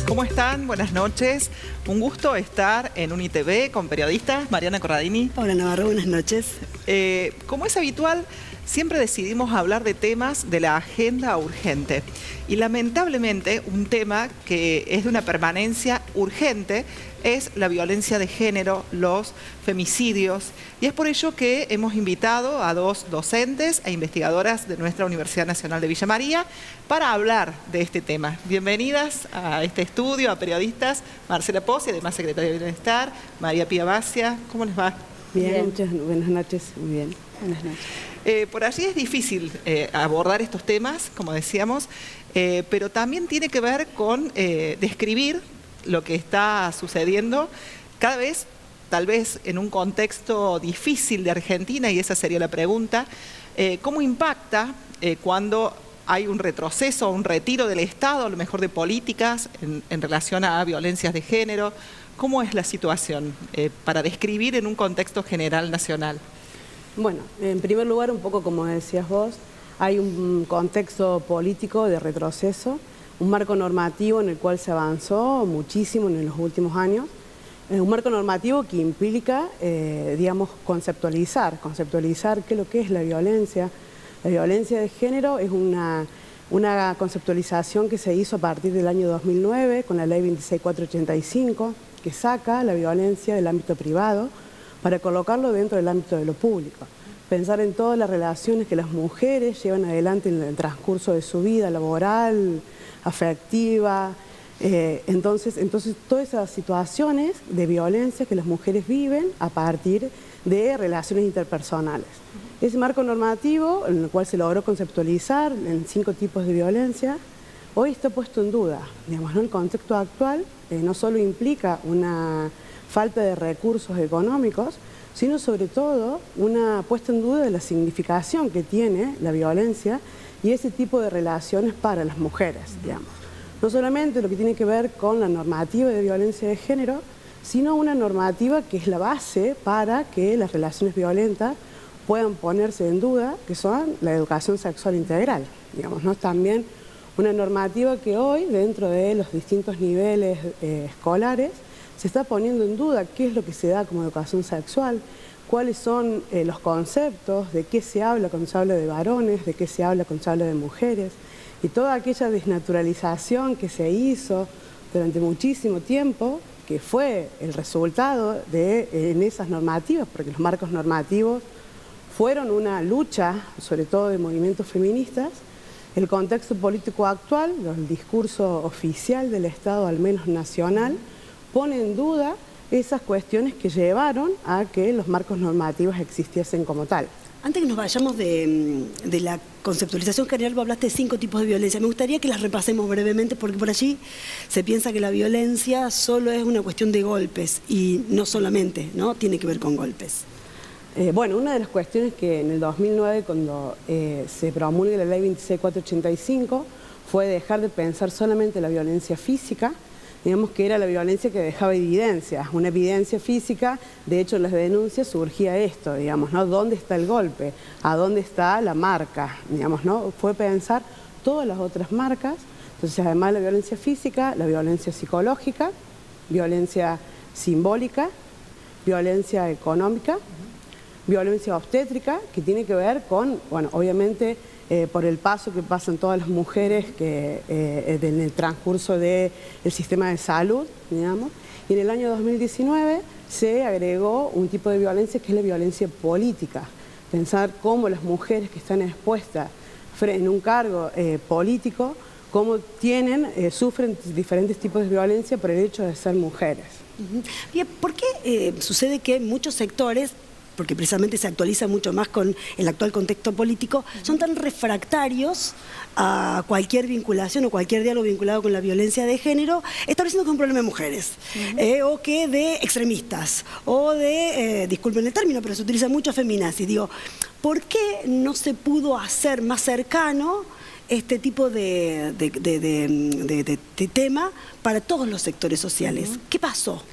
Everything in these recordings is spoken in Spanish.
¿Cómo están? Buenas noches. Un gusto estar en UniTV con periodistas. Mariana Corradini. Paula Navarro, buenas noches. Como es habitual, siempre decidimos hablar de temas de la agenda urgente. Y lamentablemente, un tema que es de una permanencia urgente es la violencia de género, los femicidios. Y es por ello que hemos invitado a dos docentes e investigadoras de nuestra Universidad Nacional de Villa María para hablar de este tema. Bienvenidas a este estudio, a periodistas, Marcela Pozzi, además secretaria de Bienestar, María Pía Bacia. ¿Cómo les va? Bien, muchas buenas noches, muy bien. Buenas noches. Por allí es difícil abordar estos temas, como decíamos, pero también tiene que ver con describir lo que está sucediendo cada vez, tal vez en un contexto difícil de Argentina, y esa sería la pregunta, ¿cómo impacta cuando hay un retroceso, un retiro del Estado, a lo mejor de políticas en relación a violencias de género? ¿Cómo es la situación para describir en un contexto general nacional? Bueno, en primer lugar, un poco como decías vos, hay un contexto político de retroceso, un marco normativo en el cual se avanzó muchísimo en los últimos años, un marco normativo que implica, digamos, conceptualizar qué es lo que es la violencia. La violencia de género es una conceptualización que se hizo a partir del año 2009 con la ley 26485, que saca la violencia del ámbito privado para colocarlo dentro del ámbito de lo público. Pensar en todas las relaciones que las mujeres llevan adelante en el transcurso de su vida laboral, afectiva. Entonces todas esas situaciones de violencia que las mujeres viven a partir de relaciones interpersonales. Ese marco normativo, en el cual se logró conceptualizar en 5 tipos de violencia, hoy está puesto en duda. Digamos, ¿no? El contexto actual no solo implica una falta de recursos económicos, sino sobre todo una puesta en duda de la significación que tiene la violencia y ese tipo de relaciones para las mujeres, digamos. No solamente lo que tiene que ver con la normativa de violencia de género, sino una normativa que es la base para que las relaciones violentas puedan ponerse en duda, que son la educación sexual integral, digamos, ¿no? También una normativa que hoy, dentro de los distintos niveles escolares, se está poniendo en duda qué es lo que se da como educación sexual, cuáles son los conceptos, de qué se habla cuando se habla de varones, de qué se habla cuando se habla de mujeres, y toda aquella desnaturalización que se hizo durante muchísimo tiempo, que fue el resultado en esas normativas, porque los marcos normativos fueron una lucha, sobre todo de movimientos feministas. El contexto político actual, el discurso oficial del Estado, al menos nacional, pone en duda esas cuestiones que llevaron a que los marcos normativos existiesen como tal. Antes que nos vayamos de la conceptualización general, vos hablaste de 5 tipos de violencia. Me gustaría que las repasemos brevemente, porque por allí se piensa que la violencia solo es una cuestión de golpes, y no solamente, ¿no? Tiene que ver con golpes. Bueno, una de las cuestiones que en el 2009, cuando se promulga la ley 26485, fue dejar de pensar solamente la violencia física, digamos que era la violencia que dejaba evidencias, una evidencia física. De hecho, en las denuncias surgía esto, digamos, ¿no? ¿Dónde está el golpe? ¿A dónde está la marca? Digamos, ¿no? Fue pensar todas las otras marcas. Entonces, además de la violencia física, la violencia psicológica, violencia simbólica, violencia económica, violencia obstétrica, que tiene que ver con, bueno, obviamente, por el paso que pasan todas las mujeres en el transcurso del sistema de salud, digamos. Y en el año 2019 se agregó un tipo de violencia que es la violencia política. Pensar cómo las mujeres que están expuestas en un cargo político, cómo sufren diferentes tipos de violencia por el hecho de ser mujeres. Bien, ¿por qué sucede que muchos sectores, porque precisamente se actualiza mucho más con el actual contexto político, son tan refractarios a cualquier vinculación o cualquier diálogo vinculado con la violencia de género, estableciendo que es un problema de mujeres, o que de extremistas, o de, disculpen el término, pero se utiliza mucho feminazis? Digo, ¿por qué no se pudo hacer más cercano este tipo de tema para todos los sectores sociales? ¿Qué pasó?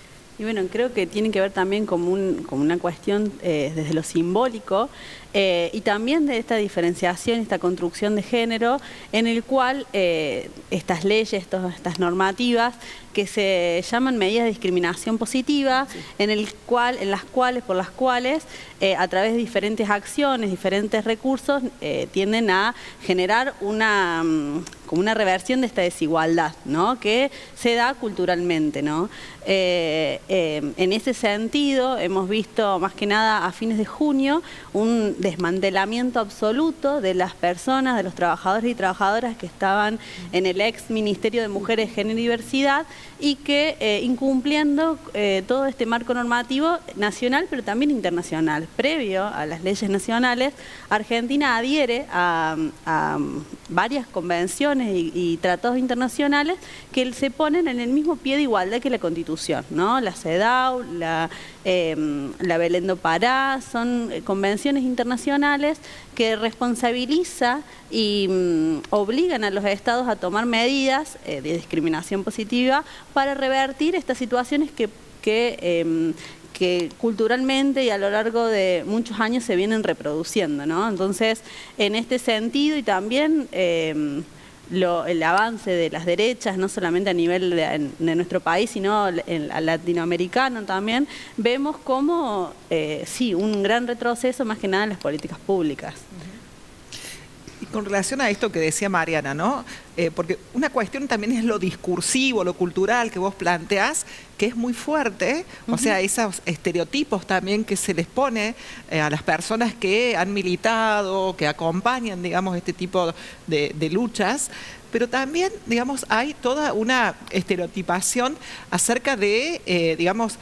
Y bueno, creo que tiene que ver también como una cuestión desde lo simbólico y también de esta diferenciación, esta construcción de género, en el cual estas leyes, estas normativas que se llaman medidas de discriminación positiva, sí, por las cuales a través de diferentes acciones, diferentes recursos, tienden a generar como una reversión de esta desigualdad, ¿no?, que se da culturalmente, ¿no? En ese sentido, hemos visto más que nada a fines de junio un desmantelamiento absoluto de las personas, de los trabajadores y trabajadoras que estaban en el ex Ministerio de Mujeres, Género y Diversidad y que incumpliendo todo este marco normativo nacional, pero también internacional. Previo a las leyes nacionales, Argentina adhiere a varias convenciones y tratados internacionales que se ponen en el mismo pie de igualdad que la Constitución, ¿no? La CEDAW, la Belén do Pará, son convenciones internacionales que responsabiliza y obligan a los estados a tomar medidas de discriminación positiva para revertir estas situaciones que culturalmente y a lo largo de muchos años se vienen reproduciendo, ¿no? Entonces, en este sentido y también el avance de las derechas, no solamente a nivel de nuestro país, sino latinoamericano también, vemos como, sí, un gran retroceso más que nada en las políticas públicas. Y con relación a esto que decía Mariana, ¿no? Porque una cuestión también es lo discursivo, lo cultural que vos planteás, que es muy fuerte, o sea, esos estereotipos también que se les pone a las personas que han militado, que acompañan, digamos, este tipo de luchas, pero también, digamos, hay toda una estereotipación acerca de, digamos,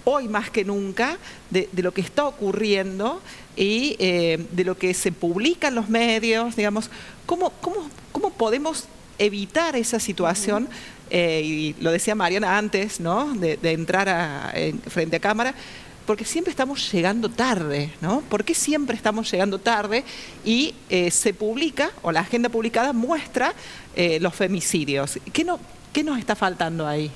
hoy más que nunca, de lo que está ocurriendo y de lo que se publica en los medios, digamos, ¿cómo podemos evitar esa situación? Y lo decía Mariana antes, ¿no?, de entrar frente a cámara, porque siempre estamos llegando tarde, ¿no? ¿Por qué siempre estamos llegando tarde? Y se publica, o la agenda publicada muestra los femicidios. ¿Qué nos está faltando ahí?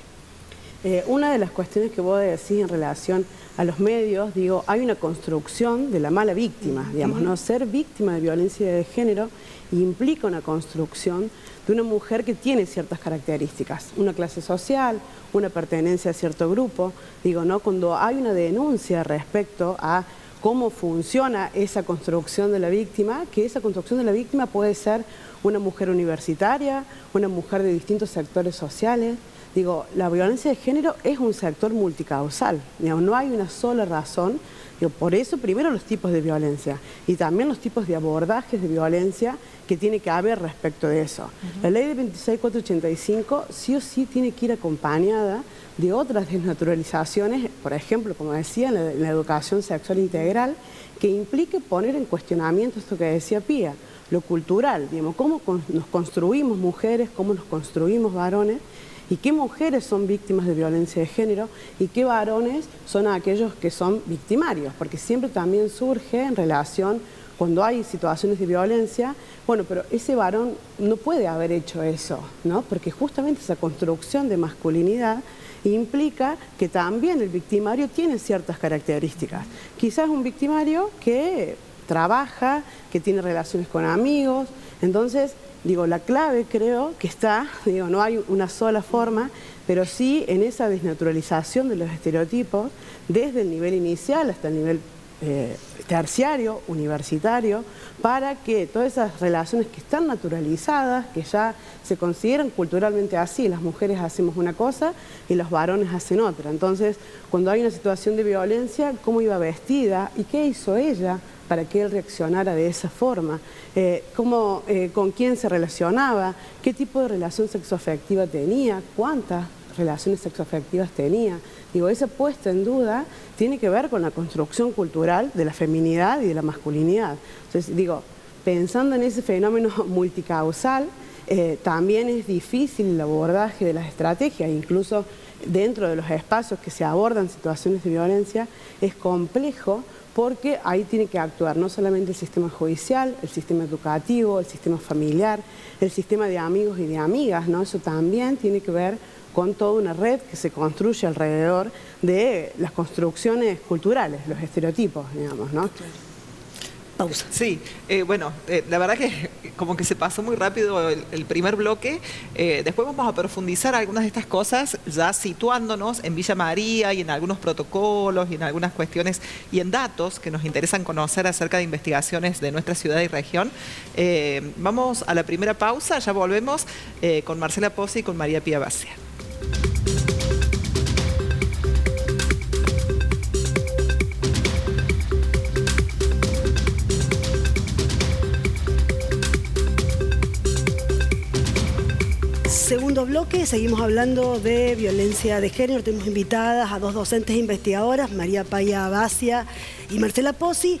Una de las cuestiones que vos decís en relación a los medios, digo, hay una construcción de la mala víctima, digamos, ¿no? Ser víctima de violencia de género implica una construcción de una mujer que tiene ciertas características, una clase social, una pertenencia a cierto grupo, digo, ¿no? Cuando hay una denuncia respecto a cómo funciona esa construcción de la víctima, que esa construcción de la víctima puede ser una mujer universitaria, una mujer de distintos sectores sociales. Digo, la violencia de género es un sector multicausal, digamos, no hay una sola razón. Digo, por eso, primero, los tipos de violencia y también los tipos de abordajes de violencia que tiene que haber respecto de eso. La ley de 26485 sí o sí tiene que ir acompañada de otras desnaturalizaciones, por ejemplo, como decía, en la educación sexual integral, que implique poner en cuestionamiento esto que decía Pía, lo cultural, digamos, cómo nos construimos mujeres, cómo nos construimos varones, y qué mujeres son víctimas de violencia de género y qué varones son aquellos que son victimarios, porque siempre también surge en relación, cuando hay situaciones de violencia, bueno, pero ese varón no puede haber hecho eso, ¿no? Porque justamente esa construcción de masculinidad implica que también el victimario tiene ciertas características. Quizás un victimario que trabaja, que tiene relaciones con amigos, entonces, digo, la clave creo que está, digo, no hay una sola forma, pero sí en esa desnaturalización de los estereotipos, desde el nivel inicial hasta el nivel terciario, universitario, para que todas esas relaciones que están naturalizadas, que ya se consideran culturalmente así, las mujeres hacemos una cosa y los varones hacen otra. Entonces, cuando hay una situación de violencia, ¿cómo iba vestida y qué hizo ella para que él reaccionara de esa forma? ¿Con quién se relacionaba? ¿Qué tipo de relación sexoafectiva tenía? ¿Cuántas relaciones sexoafectivas tenía? Digo, esa puesta en duda tiene que ver con la construcción cultural de la feminidad y de la masculinidad. Entonces, digo, pensando en ese fenómeno multicausal, también es difícil el abordaje de las estrategias, incluso dentro de los espacios que se abordan situaciones de violencia, es complejo porque ahí tiene que actuar no solamente el sistema judicial, el sistema educativo, el sistema familiar, el sistema de amigos y de amigas, ¿no? Eso también tiene que ver con toda una red que se construye alrededor de las construcciones culturales, los estereotipos, digamos, ¿no? Pausa. Sí, bueno, la verdad que como que se pasó muy rápido el primer bloque. Después vamos a profundizar algunas de estas cosas, ya situándonos en Villa María y en algunos protocolos y en algunas cuestiones y en datos que nos interesan conocer acerca de investigaciones de nuestra ciudad y región. Vamos a la primera pausa, ya volvemos con Marcela Pozzi y con María Pía Bacia. Segundo bloque, seguimos hablando de violencia de género. Tenemos invitadas a dos docentes investigadoras, María Pía Bacia y Marcela Pozzi.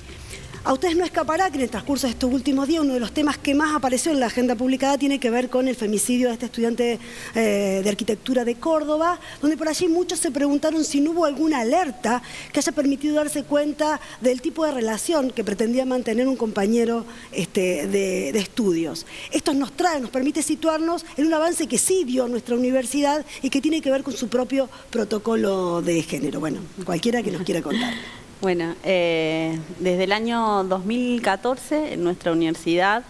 A ustedes no escapará que en el transcurso de estos últimos días uno de los temas que más apareció en la agenda publicada tiene que ver con el femicidio de este estudiante de arquitectura de Córdoba, donde por allí muchos se preguntaron si no hubo alguna alerta que haya permitido darse cuenta del tipo de relación que pretendía mantener un compañero de estudios. Esto nos permite situarnos en un avance que sí dio nuestra universidad y que tiene que ver con su propio protocolo de género. Bueno, cualquiera que nos quiera contar. Bueno, desde el año 2014 en nuestra universidad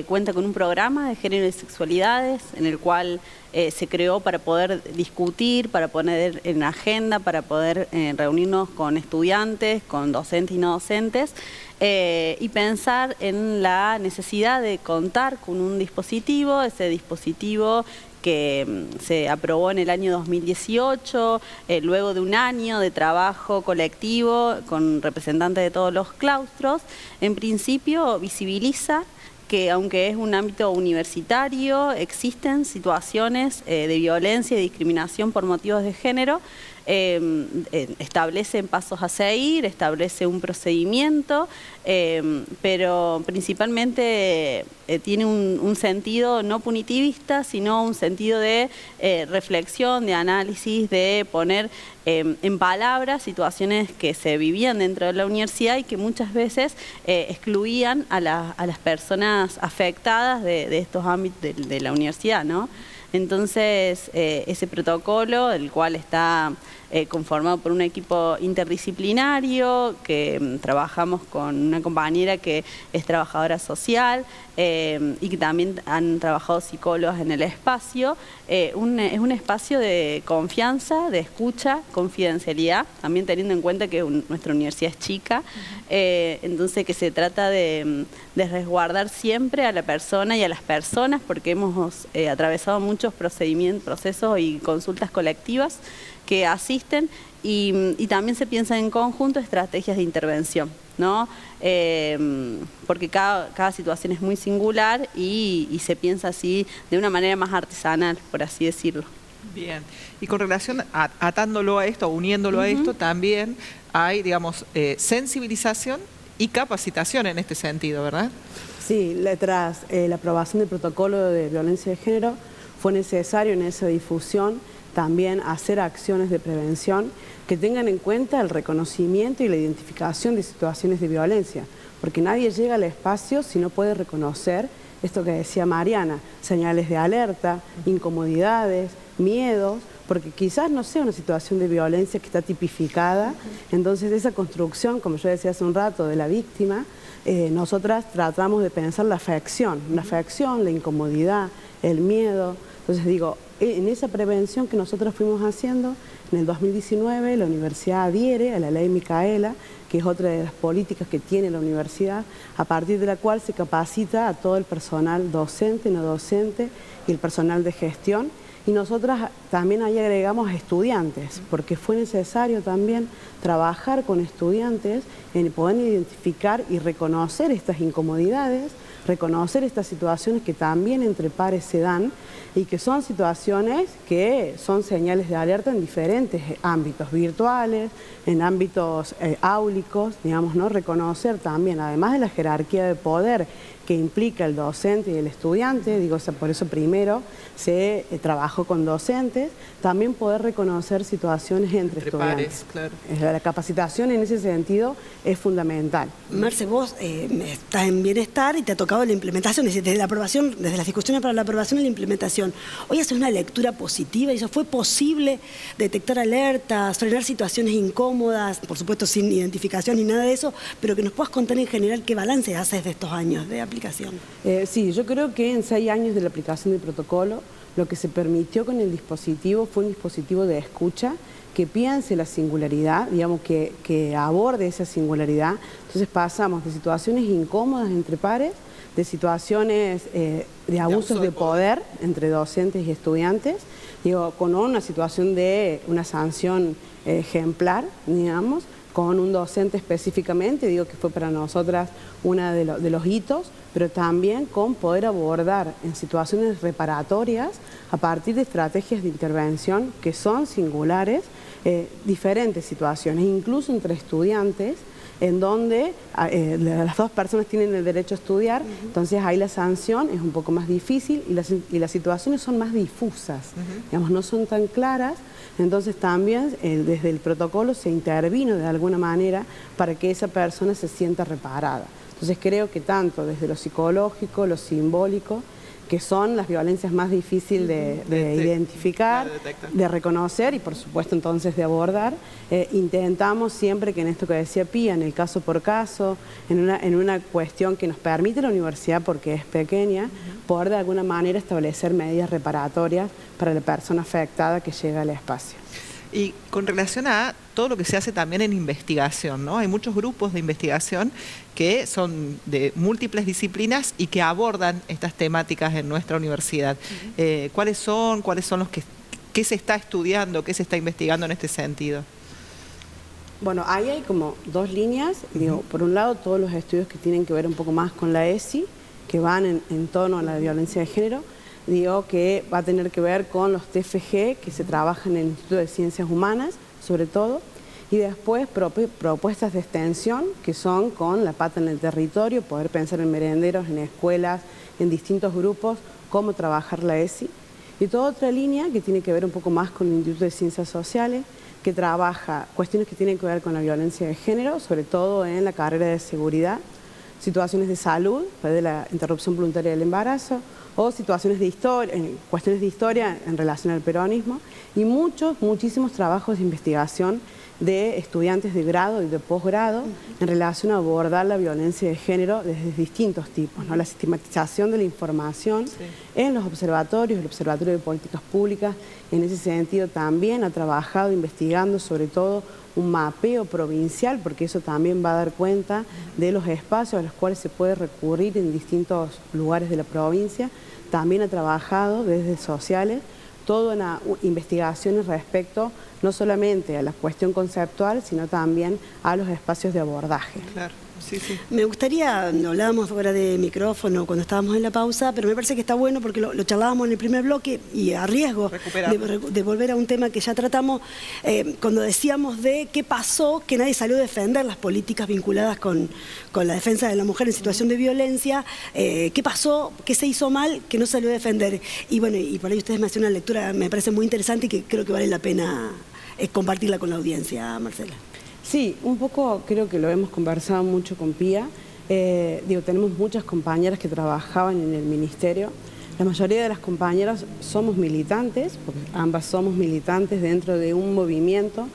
cuenta con un programa de género y sexualidades en el cual se creó para poder discutir, para poner en agenda, para poder reunirnos con estudiantes, con docentes y no docentes y pensar en la necesidad de contar con un dispositivo, ese dispositivo que se aprobó en el año 2018, luego de un año de trabajo colectivo con representantes de todos los claustros. En principio visibiliza que aunque es un ámbito universitario, existen situaciones de violencia y discriminación por motivos de género, establece pasos a seguir, establece un procedimiento, pero principalmente tiene un sentido no punitivista, sino un sentido de reflexión, de análisis, de poner en palabras situaciones que se vivían dentro de la universidad y que muchas veces excluían a las personas afectadas de estos ámbitos de la universidad, ¿no? Entonces, ese protocolo, el cual está conformado por un equipo interdisciplinario, que trabajamos con una compañera que es trabajadora social y que también han trabajado psicólogos en el espacio, es un espacio de confianza, de escucha, confidencialidad, también teniendo en cuenta que nuestra universidad es chica, entonces que se trata de resguardar siempre a la persona y a las personas, porque hemos atravesado muchos procedimientos, procesos y consultas colectivas que asisten y también se piensa en conjunto estrategias de intervención, ¿no? Porque cada situación es muy singular y se piensa así de una manera más artesanal, por así decirlo. Bien, y con relación, atándolo a esto, uniéndolo a esto, también hay, digamos, sensibilización y capacitación en este sentido, ¿verdad? Sí, tras la aprobación del protocolo de violencia de género, fue necesario en esa difusión también hacer acciones de prevención que tengan en cuenta el reconocimiento y la identificación de situaciones de violencia, porque nadie llega al espacio si no puede reconocer esto que decía Mariana, señales de alerta, incomodidades, miedos, porque quizás no sea una situación de violencia que está tipificada. Entonces esa construcción, como yo decía hace un rato, de la víctima, nosotras tratamos de pensar la afección, la incomodidad, el miedo. Entonces digo, en esa prevención que nosotros fuimos haciendo, en el 2019 la universidad adhiere a la ley Micaela, que es otra de las políticas que tiene la universidad, a partir de la cual se capacita a todo el personal docente, no docente y el personal de gestión. Y nosotras también ahí agregamos a estudiantes, porque fue necesario también trabajar con estudiantes en poder identificar y reconocer estas incomodidades, reconocer estas situaciones que también entre pares se dan y que son situaciones que son señales de alerta en diferentes ámbitos virtuales, en ámbitos áulicos, digamos, ¿no? Reconocer también, además de la jerarquía de poder que implica el docente y el estudiante, digo, o sea, por eso primero se trabajó con docentes, también poder reconocer situaciones entre estudiantes. Pares, claro. La capacitación en ese sentido es fundamental. Marce, vos estás en bienestar y te ha tocado la implementación, es decir, desde la aprobación, desde las discusiones para la aprobación y la implementación. Hoy haces una lectura positiva y eso fue posible detectar alertas, frenar situaciones incómodas, por supuesto sin identificación ni nada de eso, pero que nos puedas contar en general qué balance haces de estos años de aplicación. Sí, yo creo que en 6 años de la aplicación del protocolo, lo que se permitió con el dispositivo fue un dispositivo de escucha que piense la singularidad, digamos, que aborde esa singularidad. Entonces pasamos de situaciones incómodas entre pares, de situaciones de abusos de poder entre docentes y estudiantes, digo, con una situación de una sanción ejemplar, digamos, con un docente específicamente, digo que fue para nosotras uno de los hitos, pero también con poder abordar en situaciones reparatorias a partir de estrategias de intervención que son singulares, diferentes situaciones, incluso entre estudiantes, en donde las dos personas tienen el derecho a estudiar, entonces ahí la sanción es un poco más difícil y las situaciones son más difusas, digamos, no son tan claras. Entonces también desde el protocolo se intervino de alguna manera para que esa persona se sienta reparada. Entonces creo que tanto desde lo psicológico, lo simbólico, que son las violencias más difíciles de identificar, de reconocer y por supuesto entonces de abordar, intentamos siempre que en esto que decía Pía, en el caso por caso, en una cuestión que nos permite la universidad porque es pequeña, poder de alguna manera establecer medidas reparatorias para la persona afectada que llega al espacio. Y con relación a todo lo que se hace también en investigación, ¿no? Hay muchos grupos de investigación que son de múltiples disciplinas y que abordan estas temáticas en nuestra universidad. ¿Cuáles son los qué se está estudiando, qué se está investigando en este sentido? Bueno, ahí hay como dos líneas. Digo, por un lado, todos los estudios que tienen que ver un poco más con la ESI, que van en torno a la violencia de género. Digo que va a tener que ver con los TFG que se trabajan en el Instituto de Ciencias Humanas, sobre todo, y después propuestas de extensión que son con la pata en el territorio, poder pensar en merenderos, en escuelas, en distintos grupos, cómo trabajar la ESI. Y toda otra línea que tiene que ver un poco más con el Instituto de Ciencias Sociales, que trabaja cuestiones que tienen que ver con la violencia de género, sobre todo en la carrera de seguridad, situaciones de salud, de la interrupción voluntaria del embarazo, o situaciones de historia, cuestiones de historia en relación al peronismo, y muchísimos trabajos de investigación de estudiantes de grado y de posgrado en relación a abordar la violencia de género desde distintos tipos, ¿no? La sistematización de la información en los observatorios, el Observatorio de Políticas Públicas, en ese sentido también ha trabajado investigando sobre todo un mapeo provincial, porque eso también va a dar cuenta de los espacios a los cuales se puede recurrir en distintos lugares de la provincia. También ha trabajado desde sociales toda una investigación respecto no solamente a la cuestión conceptual, sino también a los espacios de abordaje. Claro. Sí, sí. Me gustaría, hablábamos fuera de micrófono cuando estábamos en la pausa, pero me parece que está bueno porque lo charlábamos en el primer bloque y a riesgo de volver a un tema que ya tratamos, cuando decíamos de qué pasó, que nadie salió a defender las políticas vinculadas con la defensa de la mujer en situación de violencia, qué pasó, qué se hizo mal, que no salió a defender. Y bueno, y por ahí ustedes me hacen una lectura, me parece muy interesante y que creo que vale la pena compartirla con la audiencia, Marcela. Sí, un poco creo que lo hemos conversado mucho con Pía. Tenemos muchas compañeras que trabajaban en el ministerio. La mayoría de las compañeras somos militantes, porque ambas somos militantes dentro de un movimiento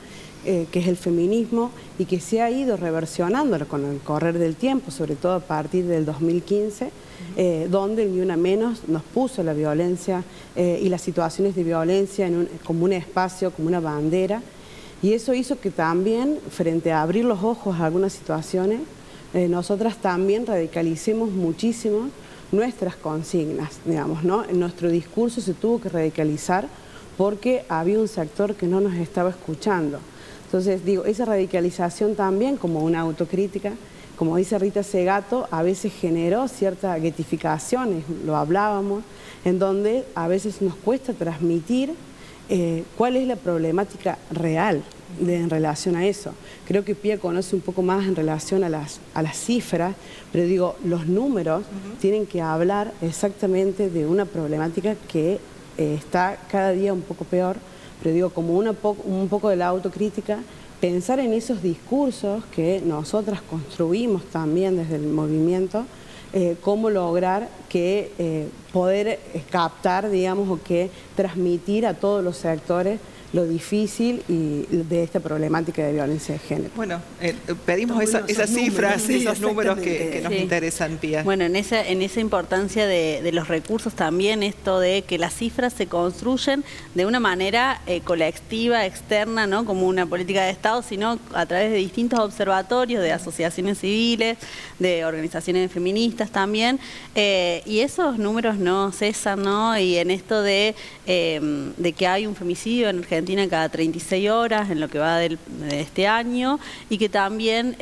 que es el feminismo y que se ha ido reversionando con el correr del tiempo, sobre todo a partir del 2015, donde el Ni Una Menos nos puso la violencia y las situaciones de violencia como un espacio, como una bandera. Y eso hizo que también, frente a abrir los ojos a algunas situaciones, nosotras también radicalicemos muchísimo nuestras consignas, digamos, ¿no? Nuestro discurso se tuvo que radicalizar porque había un sector que no nos estaba escuchando. Entonces, esa radicalización también, como una autocrítica, como dice Rita Segato, a veces generó cierta guetificación, lo hablábamos, en donde a veces nos cuesta transmitir cuál es la problemática real, en relación a eso. Creo que Pía conoce un poco más en relación a las cifras, pero digo, los números tienen que hablar exactamente de una problemática que está cada día un poco peor, pero digo, como un poco de la autocrítica, pensar en esos discursos que nosotras construimos también desde el movimiento, cómo lograr que poder captar, digamos, o que transmitir a todos los sectores lo difícil y de esta problemática de violencia de género. Bueno, pedimos esas cifras, esos números que nos interesan, Pía. Bueno, en esa importancia de los recursos también, esto de que las cifras se construyen de una manera colectiva, externa, no como una política de Estado, sino a través de distintos observatorios, de asociaciones civiles, de organizaciones feministas también, y esos números no cesan, ¿no? Y en esto de que hay un femicidio en Argentina cada 36 horas en lo que va de este año, y que también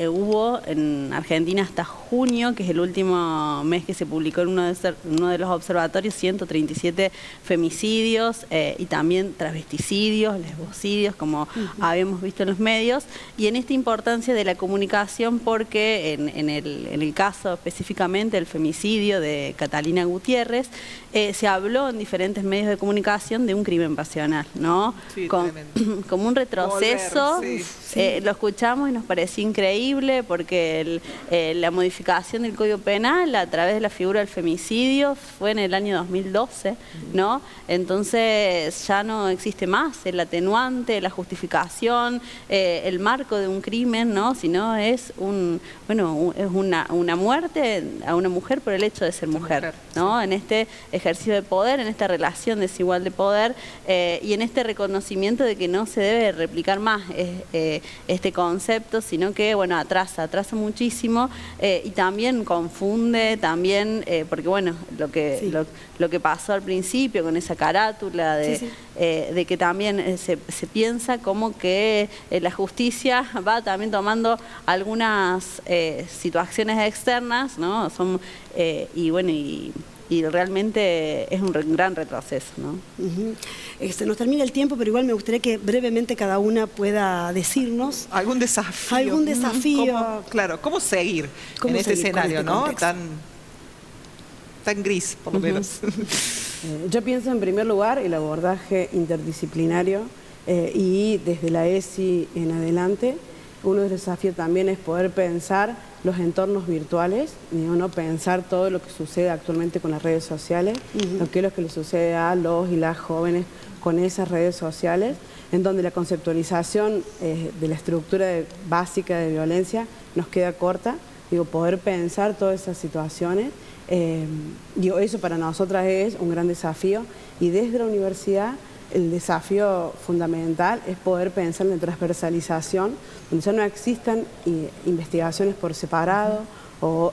hubo en Argentina hasta junio, que es el último mes que se publicó en uno de los observatorios, 137 femicidios y también travesticidios, lesbocidios, como habíamos visto en los medios, y en esta importancia de la comunicación, porque en el caso específicamente del femicidio de Catalina Gutiérrez, se habló en diferentes medios de comunicación de un crimen pasional, ¿no? Sí, como un retroceso. Volver, sí. Lo escuchamos y nos pareció increíble, porque la modificación del Código Penal a través de la figura del femicidio fue en el año 2012, ¿no? Entonces ya no existe más el atenuante, la justificación, el marco de un crimen, ¿no? Sino es una muerte a una mujer por el hecho de ser mujer, ¿no? En este ejercicio de poder, en esta relación desigual de poder, y en este reconocimiento de que no se debe replicar más este concepto, sino que, bueno, atrasa muchísimo, y también confunde, también, porque, bueno, lo que pasó al principio con esa carátula de que también se piensa como que la justicia va también tomando algunas situaciones externas, ¿no? Y realmente es un gran retroceso, ¿no? Nos termina el tiempo, pero igual me gustaría que brevemente cada una pueda decirnos algún desafío. ¿Cómo seguir en este escenario, ¿no? Tan gris, por lo menos. Yo pienso en primer lugar el abordaje interdisciplinario, y desde la ESI en adelante, uno de los desafíos también es poder pensar los entornos virtuales, no pensar todo lo que sucede actualmente con las redes sociales, lo que le sucede a los y las jóvenes con esas redes sociales, en donde la conceptualización de la estructura básica de violencia nos queda corta. Poder pensar todas esas situaciones, eso para nosotras es un gran desafío, y desde la universidad el desafío fundamental es poder pensar en la transversalización, donde ya no existan investigaciones por separado o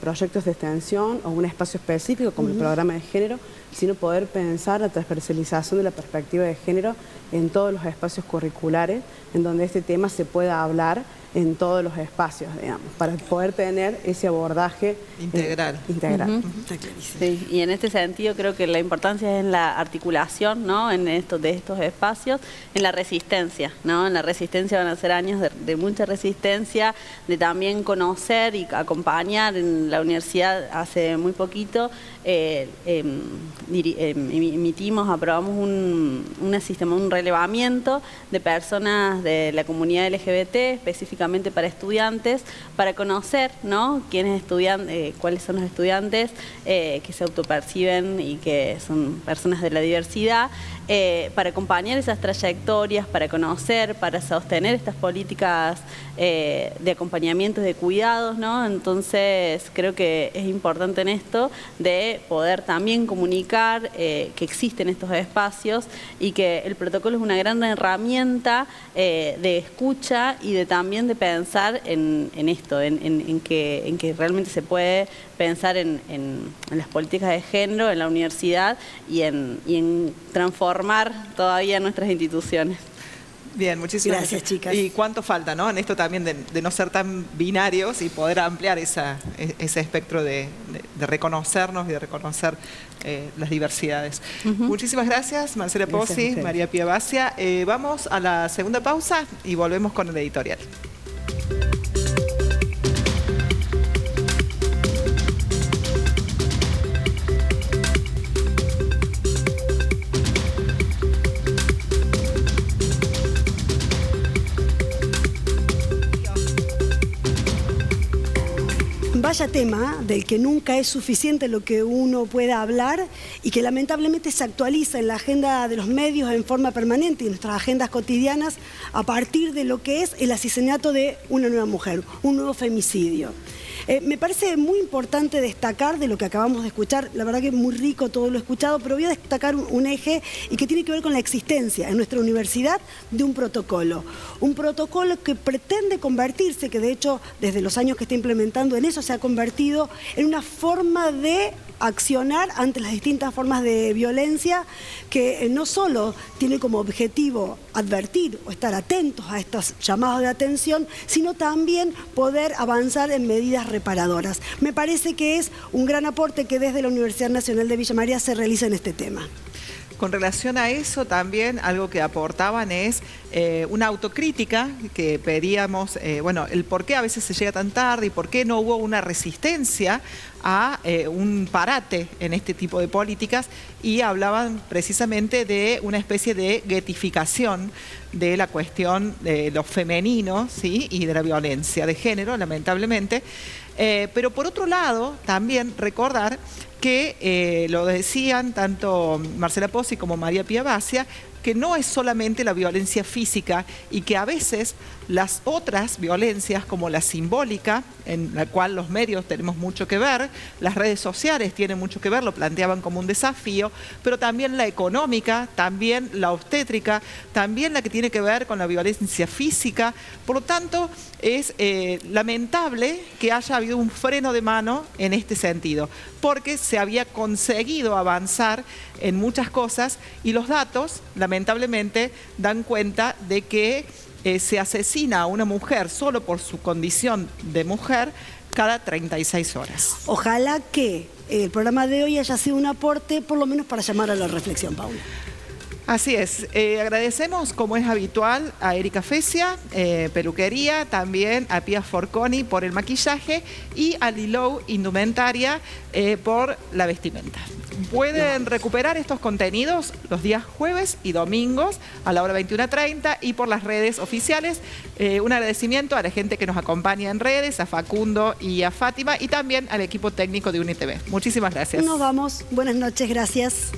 proyectos de extensión o un espacio específico como el programa de género, sino poder pensar la transversalización de la perspectiva de género en todos los espacios curriculares, en donde este tema se pueda hablar en todos los espacios, digamos, para poder tener ese abordaje integral. Sí, y en este sentido creo que la importancia es en la articulación, ¿no? De estos espacios, en la resistencia, ¿no? En la resistencia van a ser años de mucha resistencia, de también conocer y acompañar. En la universidad hace muy poquito aprobamos un relevamiento de personas de la comunidad LGBT, específicamente para estudiantes, para conocer, ¿no? quiénes estudian, cuáles son los estudiantes que se autoperciben y que son personas de la diversidad, para acompañar esas trayectorias, para conocer, para sostener estas políticas de acompañamiento, de cuidados, ¿no? Entonces creo que es importante en esto de poder también comunicar que existen estos espacios y que el protocolo es una gran herramienta de escucha y también de pensar en esto, en que realmente se puede pensar en las políticas de género en la universidad y en transformar todavía nuestras instituciones. Bien, muchísimas Gracias, chicas. Y cuánto falta, ¿no? En esto también de no ser tan binarios y poder ampliar ese espectro de reconocernos y de reconocer las diversidades. Muchísimas gracias, Marcela Gracias a Pozzi, ustedes. María Pía Bacia. Vamos a la segunda pausa y volvemos con el editorial. Vaya tema del que nunca es suficiente lo que uno pueda hablar y que lamentablemente se actualiza en la agenda de los medios en forma permanente y en nuestras agendas cotidianas a partir de lo que es el asesinato de una nueva mujer, un nuevo femicidio. Me parece muy importante destacar de lo que acabamos de escuchar, la verdad que es muy rico todo lo escuchado, pero voy a destacar un eje y que tiene que ver con la existencia en nuestra universidad de un protocolo que pretende convertirse, que de hecho desde los años que está implementando en eso se ha convertido en una forma de accionar ante las distintas formas de violencia que no solo tiene como objetivo advertir o estar atentos a estos llamados de atención, sino también poder avanzar en medidas reparadoras. Me parece que es un gran aporte que desde la Universidad Nacional de Villa María se realiza en este tema. Con relación a eso también algo que aportaban es una autocrítica que pedíamos, bueno, el por qué a veces se llega tan tarde y por qué no hubo una resistencia a un parate en este tipo de políticas, y hablaban precisamente de una especie de guetificación de la cuestión de lo femenino, ¿sí? Y de la violencia de género, lamentablemente. Pero por otro lado, también recordar que lo decían tanto Marcela Pozzi como María Pía Bacia, que no es solamente la violencia física y que a veces las otras violencias, como la simbólica, en la cual los medios tenemos mucho que ver, las redes sociales tienen mucho que ver, lo planteaban como un desafío, pero también la económica, también la obstétrica, también la que tiene que ver con la violencia física. Por lo tanto, es lamentable que haya habido un freno de mano en este sentido, porque se había conseguido avanzar en muchas cosas y los datos, lamentablemente, dan cuenta de que se asesina a una mujer solo por su condición de mujer cada 36 horas. Ojalá que el programa de hoy haya sido un aporte, por lo menos para llamar a la reflexión, Paula. Así es. Agradecemos, como es habitual, a Erika Fecia, peluquería, también a Pia Forconi por el maquillaje y a Lilou Indumentaria por la vestimenta. Pueden recuperar estos contenidos los días jueves y domingos a la hora 21:30 y por las redes oficiales. Un agradecimiento a la gente que nos acompaña en redes, a Facundo y a Fátima, y también al equipo técnico de UNITV. Muchísimas gracias. Nos vamos. Buenas noches. Gracias.